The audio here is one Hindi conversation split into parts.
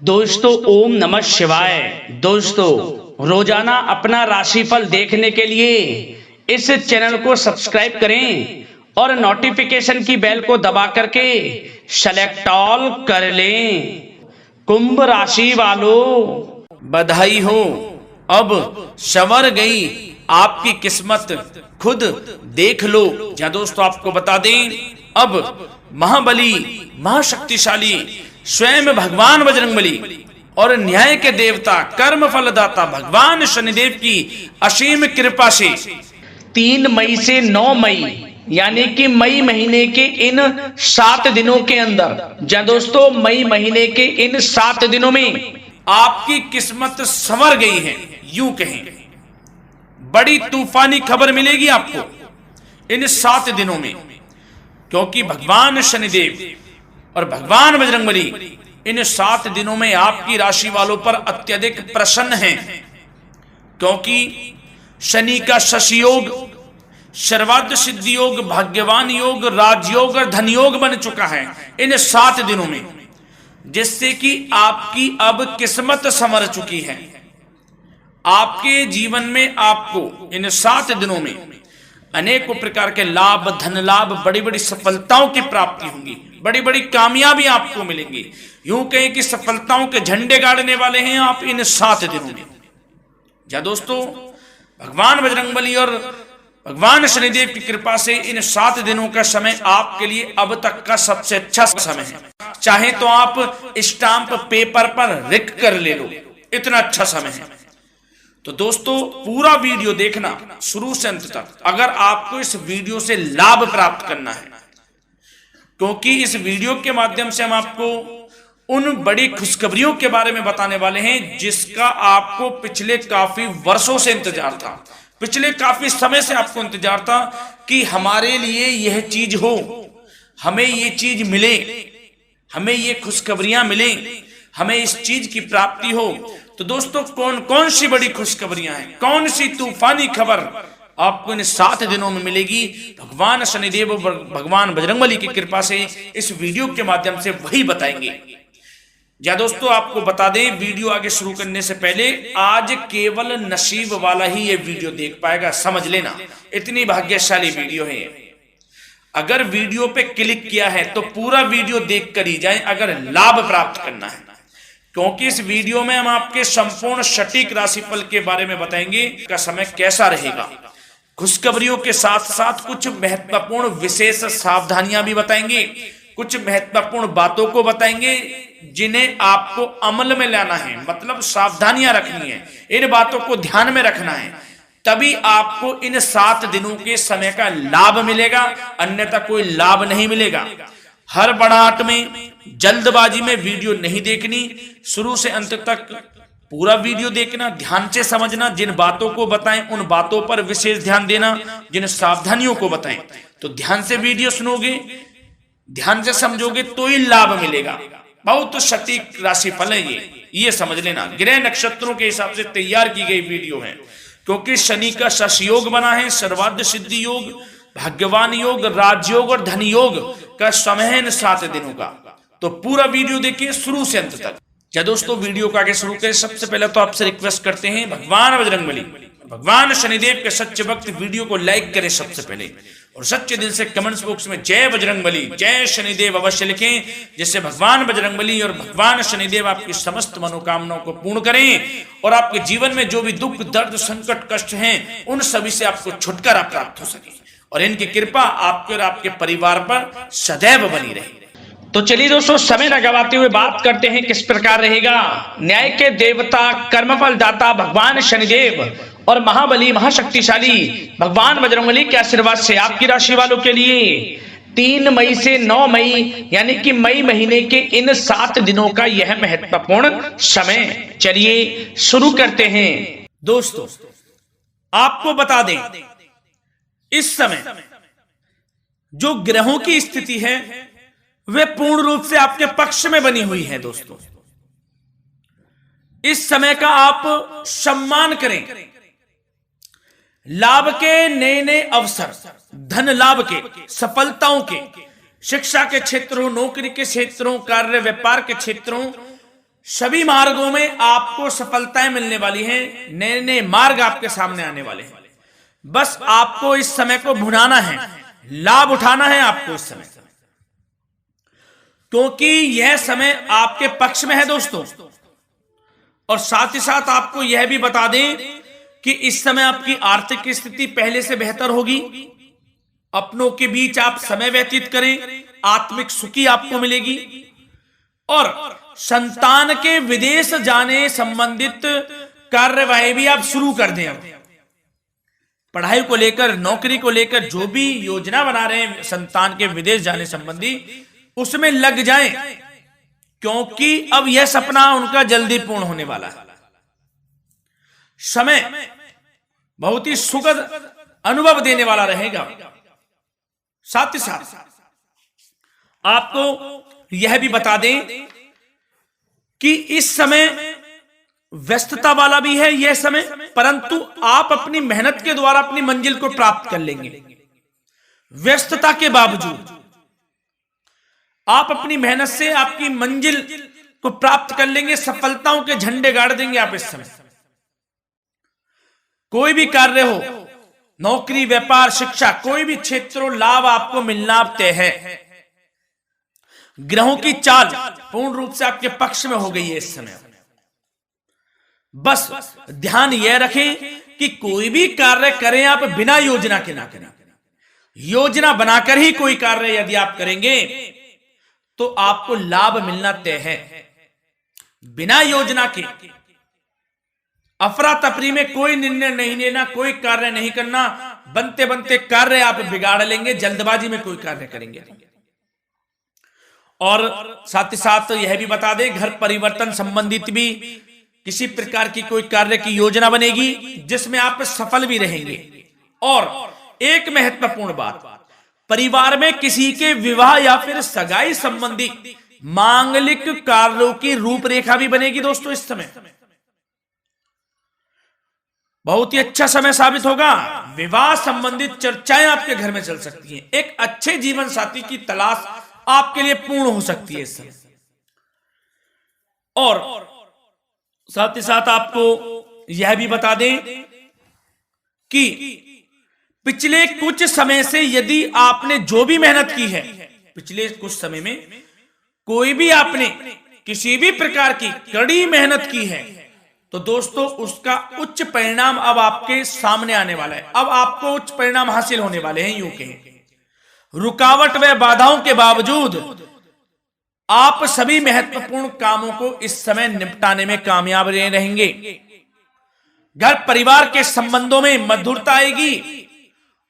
दोस्तों ओम नमः शिवाय। दोस्तों रोजाना अपना राशिफल देखने के लिए इस चैनल को सब्सक्राइब करें और नोटिफिकेशन की बेल को दबा करके सेलेक्ट ऑल कर लें। कुंभ राशि वालों, बधाई हो, अब संवर गई आपकी किस्मत, खुद देख लो। या दोस्तों आपको बता दें, अब महाबली महाशक्तिशाली स्वयं भगवान बजरंगबली और न्याय के देवता कर्म फलदाता भगवान शनिदेव की असीम कृपा से 3 मई से 9 मई यानी कि मई महीने के इन 7 दिनों के अंदर, जहाँ दोस्तों मई महीने के इन 7 दिनों में आपकी किस्मत संवर गई है। यूं कहें, बड़ी तूफानी खबर मिलेगी आपको इन 7 दिनों में, क्योंकि भगवान शनिदेव और भगवान बजरंगबली इन 7 दिनों में आपकी राशि वालों पर अत्यधिक प्रसन्न हैं, क्योंकि शनि का शशि योग, सर्वार्थ सिद्धि योग, भाग्यवान योग, राजयोग और धन योग बन चुका है इन 7 दिनों में, जिससे कि आपकी अब किस्मत संवर चुकी है। आपके जीवन में आपको इन 7 दिनों में अनेकों प्रकार के लाभ, धन लाभ, बड़ी बड़ी सफलताओं की प्राप्ति होंगी, बड़ी बड़ी कामयाबी आपको मिलेंगी। यूं कहें कि सफलताओं के झंडे गाड़ने वाले हैं आप इन 7 दिनों में। या दोस्तों भगवान बजरंगबली और भगवान शनिदेव की कृपा से इन 7 दिनों का समय आपके लिए अब तक का सबसे अच्छा समय है। चाहे तो आप स्टाम्प पेपर पर लिख कर ले लो, इतना अच्छा समय है। तो दोस्तों पूरा वीडियो देखना शुरू से अंत तक, अगर आपको इस वीडियो से लाभ प्राप्त करना है, क्योंकि इस वीडियो के माध्यम से हम आपको उन बड़ी खुशखबरियों के बारे में बताने वाले हैं जिसका आपको पिछले काफी वर्षों से इंतजार था, पिछले काफी समय से आपको इंतजार था कि हमारे लिए यह चीज हो, हमें ये चीज मिले, हमें ये खुशखबरियां मिले, हमें इस चीज की प्राप्ति हो। तो दोस्तों कौन कौन सी बड़ी खुशखबरियां हैं, कौन सी तूफानी खबर आपको इन 7 दिनों में मिलेगी, भगवान शनिदेव और भगवान बजरंगबली की कृपा से इस वीडियो के माध्यम से वही बताएंगे। या दोस्तों आपको बता दें, वीडियो आगे शुरू करने से पहले आज केवल नसीब वाला ही ये वीडियो देख पाएगा, समझ लेना, इतनी भाग्यशाली वीडियो है। अगर वीडियो पे क्लिक किया है तो पूरा वीडियो देख कर ही जाए अगर लाभ प्राप्त करना है, क्योंकि इस वीडियो में हम आपके संपूर्ण सटीक राशिफल के बारे में बताएंगे का समय कैसा रहेगा। खुशखबरियों के साथ साथ कुछ महत्वपूर्ण विशेष सावधानियां भी बताएंगे, कुछ महत्वपूर्ण बातों को बताएंगे जिन्हें आपको अमल में लाना है, मतलब सावधानियां रखनी है, इन बातों को ध्यान में रखना है, तभी आपको इन 7 दिनों के समय का लाभ मिलेगा, अन्यथा कोई लाभ नहीं मिलेगा। हड़बड़ाहट में, जल्दबाजी में वीडियो नहीं देखनी, शुरू से अंत तक पूरा वीडियो देखना, ध्यान से समझना, जिन बातों को बताएं उन बातों पर विशेष ध्यान देना, जिन सावधानियों को बताएं तो ध्यान से वीडियो सुनोगे, ध्यान से समझोगे तो ही लाभ मिलेगा। बहुत सटीक राशिफल है ये समझ लेना, ग्रह नक्षत्रों के हिसाब से तैयार की गई वीडियो है, क्योंकि शनि का शशि योग बना है, सर्वार्थ सिद्धि योग, भाग्यवान योग, राजयोग और धन योग का समय है इन 7 दिनों का। तो पूरा वीडियो देखिए शुरू से अंत तक। या दोस्तों वीडियो को आगे शुरू करें, सबसे पहले तो आपसे रिक्वेस्ट करते हैं, भगवान बजरंगबली, भगवान शनिदेव के सच्चे भक्त वीडियो को लाइक करें सबसे पहले, और सच्चे दिल से कमेंट्स बॉक्स में जय बजरंगबली, जय शनिदेव अवश्य लिखें, जिससे भगवान बजरंगबली और भगवान शनिदेव आपकी समस्त मनोकामनाओं को पूर्ण करें और आपके जीवन में जो भी दुख, दर्द, संकट, कष्ट हैं उन सभी से आपको छुटकारा प्राप्त हो सके और इनकी कृपा आपके और आपके परिवार पर सदैव बनी रहे। तो चलिए दोस्तों समय न गवाते हुए बात करते हैं किस प्रकार रहेगा न्याय के देवता, कर्मफल दाता भगवान शनिदेव और महाबली महाशक्तिशाली भगवान बजरंगबली के आशीर्वाद से आपकी राशि वालों के लिए 3 मई से 9 मई यानी कि मई महीने के इन 7 दिनों का यह महत्वपूर्ण समय। चलिए शुरू करते हैं। दोस्तों आपको बता दें, इस समय जो ग्रहों की स्थिति है वे पूर्ण रूप से आपके पक्ष में बनी हुई है। दोस्तों इस समय का आप सम्मान करें, लाभ के नए नए अवसर, धन लाभ के, सफलताओं के, शिक्षा के क्षेत्रों, नौकरी के क्षेत्रों, कार्य व्यापार के क्षेत्रों, सभी मार्गों में आपको सफलताएं मिलने वाली हैं, नए नए मार्ग आपके सामने आने वाले हैं। बस आपको इस समय को भुनाना है, लाभ उठाना है आपको इस समय, क्योंकि यह समय आपके पक्ष में है दोस्तों। और साथ ही साथ आपको यह भी बता दें कि इस समय आपकी आर्थिक स्थिति पहले से बेहतर होगी। अपनों के बीच आप समय व्यतीत करें, आत्मिक सुखी आपको मिलेगी। और संतान के विदेश जाने संबंधित कार्यवाही भी आप शुरू कर दें। पढ़ाई को लेकर, नौकरी को लेकर जो भी योजना बना रहे हैं संतान के विदेश जाने संबंधी, उसमें लग जाएं, क्योंकि अब यह सपना उनका जल्दी पूर्ण होने वाला है। समय बहुत ही सुखद अनुभव देने वाला रहेगा। साथ ही साथ आपको यह भी बता दें कि इस समय व्यस्तता वाला भी है यह समय, परंतु आप अपनी मेहनत के द्वारा अपनी मंजिल को प्राप्त कर लेंगे। व्यस्तता के बावजूद आप अपनी मेहनत से आपकी मंजिल को प्राप्त कर लेंगे, सफलताओं के झंडे गाड़ देंगे आप इस समय। कोई भी कार्य हो, नौकरी, व्यापार, शिक्षा, कोई भी क्षेत्र, लाभ आपको मिलना तय है। ग्रहों की चाल पूर्ण रूप से आपके पक्ष में हो गई है इस समय। बस ध्यान यह रखें कि कोई भी कार्य करें आप बिना योजना के ना करें। योजना बनाकर ही कोई कार्य यदि आप करेंगे तो आपको लाभ मिलना तय है। बिना योजना के अफरा तफरी में कोई निर्णय नहीं लेना, कोई कार्य नहीं करना। बनते बनते कार्य आप बिगाड़ लेंगे, जल्दबाजी में कोई कार्य करेंगे। और साथ ही साथ यह भी बता दें, घर परिवर्तन संबंधित भी किसी प्रकार की कोई कार्य की योजना बनेगी जिसमें आप सफल भी रहेंगे। और एक महत्वपूर्ण बात, परिवार में किसी के विवाह या फिर सगाई संबंधी मांगलिक कार्यों की रूपरेखा भी बनेगी दोस्तों इस समय। बहुत ही अच्छा समय साबित होगा। विवाह संबंधित चर्चाएं आपके घर में चल सकती हैं। एक अच्छे जीवन साथी की तलाश आपके लिए पूर्ण हो सकती है इस समय। और साथ ही साथ आपको यह भी बता दें कि पिछले कुछ समय से यदि आपने जो भी मेहनत की है, पिछले कुछ समय में कोई भी आपने किसी भी प्रकार की कड़ी मेहनत की है, तो दोस्तों उसका उच्च परिणाम अब आपके सामने आने वाला है। अब आपको उच्च परिणाम हासिल होने वाले हैं। यूं कहें, रुकावट व बाधाओं के बावजूद आप सभी महत्वपूर्ण कामों को इस समय निपटाने में कामयाब रहेंगे। घर परिवार के संबंधों में मधुरता आएगी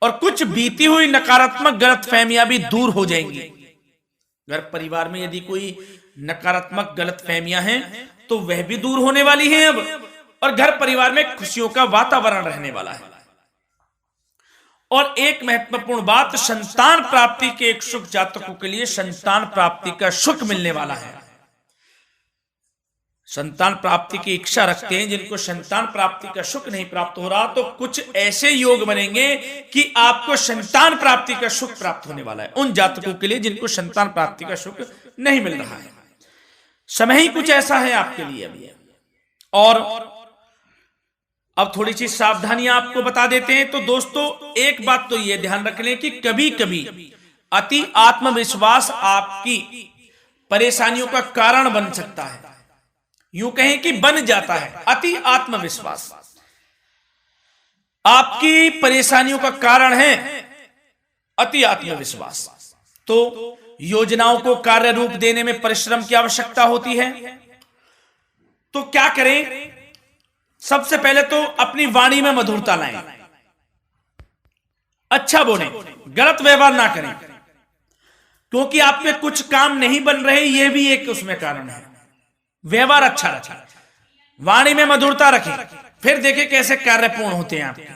और कुछ बीती हुई नकारात्मक गलतफहमियां भी दूर हो जाएंगी। घर परिवार में यदि कोई नकारात्मक गलतफहमियां हैं तो वह भी दूर होने वाली हैं अब, और घर परिवार में खुशियों का वातावरण रहने वाला है। और एक महत्वपूर्ण बात, संतान प्राप्ति के इच्छुक जातकों के लिए संतान प्राप्ति का सुख मिलने वाला है। संतान प्राप्ति की इच्छा रखते हैं जिनको संतान प्राप्ति का सुख नहीं प्राप्त हो रहा, तो कुछ ऐसे योग बनेंगे कि आपको संतान प्राप्ति का सुख प्राप्त होने वाला है। उन जातकों के लिए जिनको संतान प्राप्ति का सुख नहीं मिल रहा है, समय ही कुछ ऐसा है आपके लिए अभी। और अब थोड़ी सी सावधानियां आपको बता देते हैं। तो दोस्तों एक बात तो यह ध्यान रख लें कि कभी कभी अति आत्मविश्वास आपकी परेशानियों का कारण बन सकता है। यूं कहें कि बन जाता है। अति आत्मविश्वास आपकी परेशानियों का कारण है। अति आत्मविश्वास तो योजनाओं को कार्य रूप देने में परिश्रम की आवश्यकता होती है। तो क्या करें? सबसे पहले तो अपनी वाणी में मधुरता लाएं, अच्छा बोलें, गलत व्यवहार ना करें, क्योंकि आप में कुछ काम नहीं बन रहे, यह भी एक उसमें कारण है। व्यवहार अच्छा रखें, वाणी में मधुरता रखें, फिर देखें कैसे कार्य पूर्ण होते हैं आपके।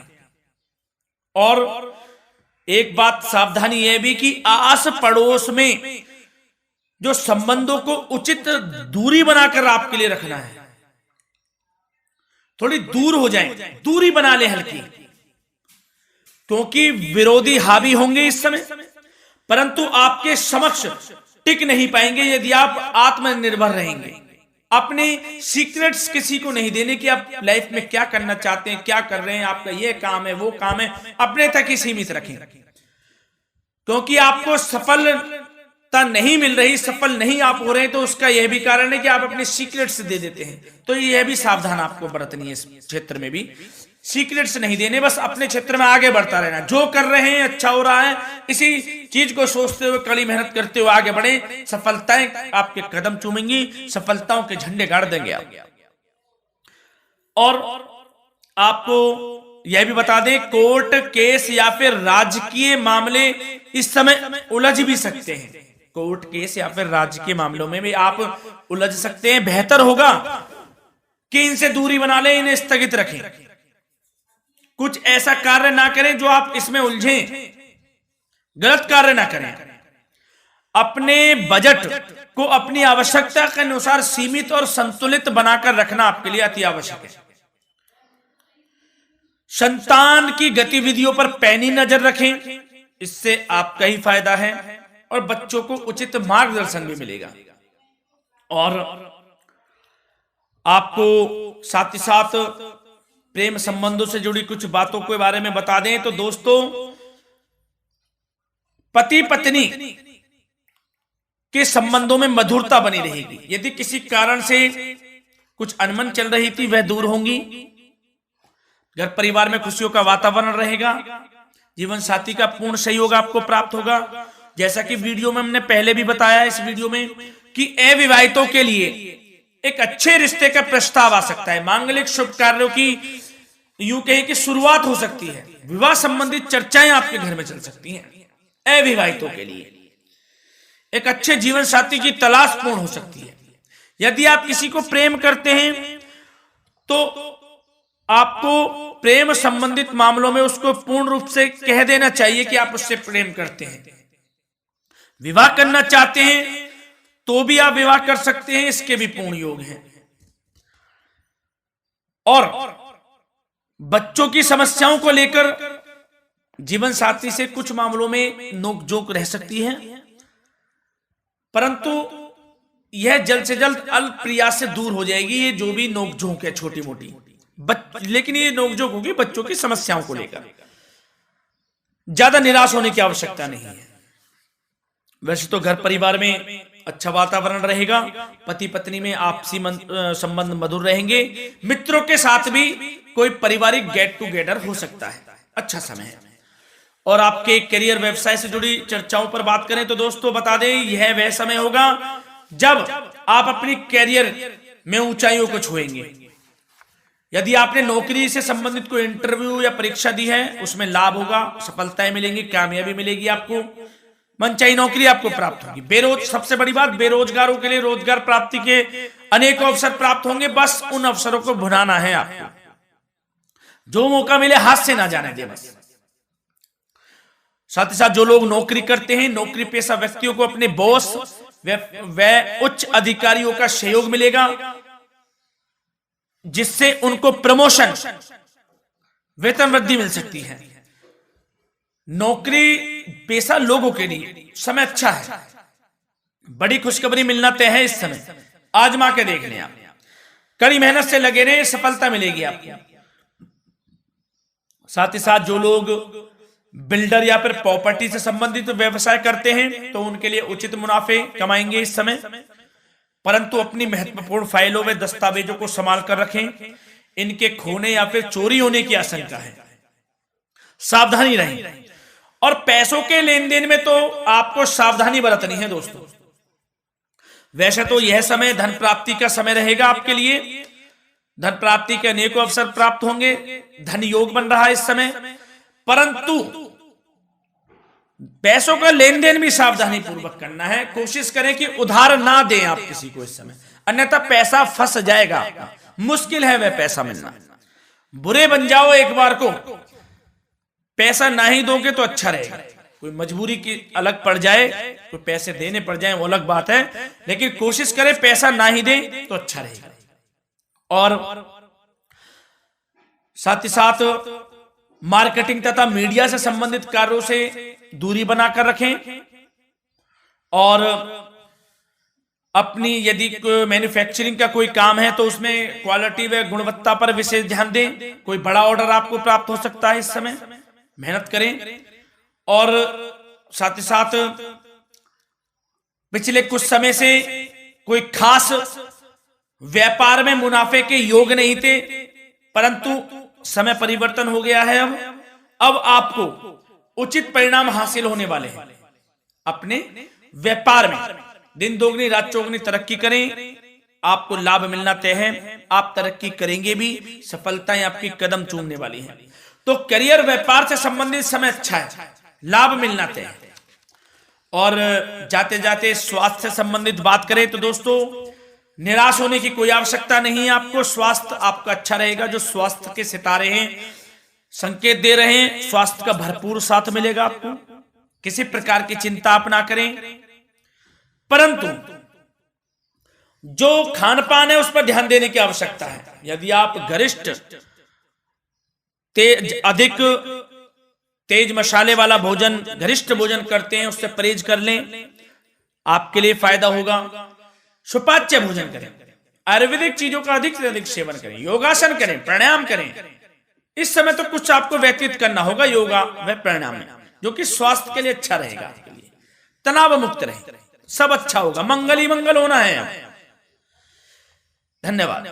और एक बात सावधानी यह भी कि आस पड़ोस में जो संबंधों को उचित दूरी बनाकर आपके लिए रखना है। थोड़ी दूर हो जाएं, दूरी बना ले हल्की, क्योंकि विरोधी हावी होंगे इस समय, परंतु आपके समक्ष टिक नहीं पाएंगे यदि आप आत्मनिर्भर रहेंगे। अपने सीक्रेट्स किसी को नहीं देने कि आप लाइफ में क्या करना चाहते हैं, क्या कर रहे हैं, आपका ये काम है, वो काम है, अपने तक ही सीमित रखें। क्योंकि आपको सफलता नहीं मिल रही, सफल नहीं आप हो रहे हैं, तो उसका यह भी कारण है कि आप अपने सीक्रेट्स दे देते हैं। तो यह भी सावधान आपको बरतनी है इस क्षेत्र में भी। सीक्रेट्स नहीं देने, बस अपने क्षेत्र में आगे बढ़ता रहना। जो कर रहे हैं अच्छा हो रहा है, इसी चीज को सोचते हुए कड़ी मेहनत करते हुए आगे बढ़े। सफलताएं आपके कदम चूमेंगी, सफलताओं के झंडे गाड़ देंगे आप। और आपको यह भी बता दें, कोर्ट केस या फिर राजकीय मामले इस समय उलझ भी सकते हैं। कोर्ट केस या फिर राजकीय मामलों में भी आप उलझ सकते हैं। बेहतर होगा कि इनसे दूरी बना लें, इन्हें स्थगित रखें। कुछ ऐसा कार्य ना करें जो आप इसमें उलझें, गलत कार्य ना करें। अपने बजट को अपनी आवश्यकता के अनुसार सीमित और संतुलित बनाकर रखना आपके लिए अति आवश्यक है। संतान की गतिविधियों पर पैनी नजर रखें, इससे आपका ही फायदा है और बच्चों को उचित मार्गदर्शन भी मिलेगा। और आपको साथ ही साथ प्रेम संबंधों से जुड़ी कुछ बातों के बारे में बता दें तो दोस्तों, पति पत्नी के संबंधों में मधुरता बनी रहेगी। यदि किसी कारण से कुछ अनबन चल रही थी, वह दूर होंगी। घर परिवार में खुशियों का वातावरण रहेगा। जीवन साथी का पूर्ण सहयोग आपको प्राप्त होगा। जैसा कि वीडियो में हमने पहले भी बताया इस वीडियो में कि अविवाहितों के लिए एक अच्छे रिश्ते का प्रस्ताव आ सकता है। मांगलिक शुभ कार्यों की यूं कहें कि शुरुआत हो सकती है। विवाह संबंधित चर्चाएं आपके घर में चल सकती हैं। अविवाहितों के लिए एक अच्छे जीवन साथी की तलाश पूर्ण हो सकती है। यदि आप किसी को प्रेम करते हैं तो आपको प्रेम संबंधित मामलों में उसको पूर्ण रूप से कह देना चाहिए कि आप उससे प्रेम करते हैं। विवाह करना चाहते हैं तो भी आप विवाह कर सकते हैं, इसके भी पूर्ण योग हैं। और बच्चों की समस्याओं को लेकर जीवन साथी से कुछ मामलों में नोकझोंक रह सकती है, परंतु यह जल्द से जल्द अल्प प्रयास से दूर हो जाएगी। ये जो भी नोकझोंक है छोटी मोटी, लेकिन ये नोकझोंक होगी बच्चों की समस्याओं को लेकर। ज्यादा निराश होने की आवश्यकता नहीं है। वैसे तो घर परिवार में अच्छा वातावरण रहेगा। पति पत्नी में आपसी संबंध मधुर रहेंगे। मित्रों के साथ भी कोई पारिवारिक गेट टुगेदर हो सकता है। अच्छा समय है। और आपके करियर व्यवसाय से जुड़ी चर्चाओं पर बात करें तो दोस्तों बता दें, यह वह समय होगा जब आप अपनी करियर में ऊंचाइयों को छुएंगे। यदि आपने नौकरी से संबंधित कोई इंटरव्यू या परीक्षा दी है, उसमें लाभ होगा, सफलताएं मिलेंगी, कामयाबी मिलेगी। आपको मनचाही नौकरी आपको प्राप्त होगी। सबसे बड़ी बात, बेरोजगारों के लिए रोजगार प्राप्ति के अनेक अवसर प्राप्त होंगे। बस उन अवसरों को भुनाना है आपको। जो मौका मिले हाथ से ना जाने दे बस। साथ ही साथ जो लोग नौकरी करते हैं, नौकरी पेशा व्यक्तियों को अपने बॉस व उच्च अधिकारियों का सहयोग मिलेगा, जिससे उनको प्रमोशन, वेतन वृद्धि मिल सकती है। नौकरी पेशा लोगों के लिए समय अच्छा है। बड़ी खुशखबरी मिलना तय है इस समय। आजमा के देख लें आप। कड़ी मेहनत से लगे रहे, सफलता मिलेगी आपको। साथ ही साथ जो लोग बिल्डर या फिर प्रॉपर्टी से संबंधित व्यवसाय करते हैं तो उनके लिए उचित मुनाफे कमाएंगे इस समय। परंतु अपनी महत्वपूर्ण फाइलों व दस्तावेजों को संभाल कर रखें। इनके खोने या फिर चोरी होने की आशंका है। सावधानी रहें। और पैसों के लेन देन में तो आपको सावधानी बरतनी है दोस्तों। वैसे तो यह समय धन प्राप्ति का समय रहेगा आपके लिए। धन प्राप्ति के अनेकों अवसर प्राप्त होंगे। धन योग बन रहा है इस समय। परंतु पैसों का लेन देन भी सावधानी पूर्वक करना है। कोशिश करें कि उधार ना दें आप किसी को इस समय, अन्यथा पैसा फंस जाएगा आपका। मुश्किल है वह पैसा मिलना। बुरे बन जाओ एक बार को, पैसा ना ही दोगे तो अच्छा रहेगा। कोई मजबूरी की अलग पड़ जाए, कोई पैसे देने पड़ जाए वो अलग बात है, लेकिन कोशिश करें पैसा ना ही दें तो अच्छा रहेगा। और साथ ही साथ मार्केटिंग तथा मीडिया से संबंधित कार्यों से दूरी बनाकर रखें। और अपनी यदि मैन्युफैक्चरिंग का कोई काम है तो उसमें क्वालिटी व गुणवत्ता पर विशेष ध्यान दें। कोई बड़ा ऑर्डर आपको प्राप्त हो सकता है इस समय, मेहनत करें। और साथ ही साथ पिछले कुछ समय से कोई खास व्यापार में मुनाफे के योग नहीं थे, परंतु समय परिवर्तन हो गया है। अब आपको उचित परिणाम हासिल होने वाले हैं। अपने व्यापार में दिन दोगुनी रात चौगुनी तरक्की करें, आपको लाभ मिलना तय है। आप तरक्की करेंगे भी, सफलताएं आपकी कदम चूमने वाली हैं। तो करियर व्यापार से संबंधित समय अच्छा है, लाभ मिलना तय है। और जाते जाते स्वास्थ्य से संबंधित बात करें तो दोस्तों, निराश होने की कोई आवश्यकता नहीं है। आपको स्वास्थ्य आपका अच्छा रहेगा। जो स्वास्थ्य के सितारे हैं संकेत दे रहे हैं, स्वास्थ्य का भरपूर साथ मिलेगा आपको। किसी प्रकार की चिंता आप ना करें, परंतु जो खान पान है उस पर ध्यान देने की आवश्यकता है। यदि आप गरिष्ठ अधिक तेज मसाले वाला भोजन, गरिष्ठ भोजन करते हैं, उससे परहेज कर लें, आपके लिए फायदा होगा। सुपाच्य भोजन करें, आयुर्वेदिक चीजों का अधिक से अधिक सेवन करें, योगासन करें, प्राणायाम करें। इस समय तो कुछ आपको व्यतीत करना होगा योगा व प्राणायाम में, जो कि स्वास्थ्य के लिए अच्छा रहेगा, आपके लिए तनाव मुक्त रहे, सब अच्छा होगा। मंगल ही मंगल होना है। धन्यवाद।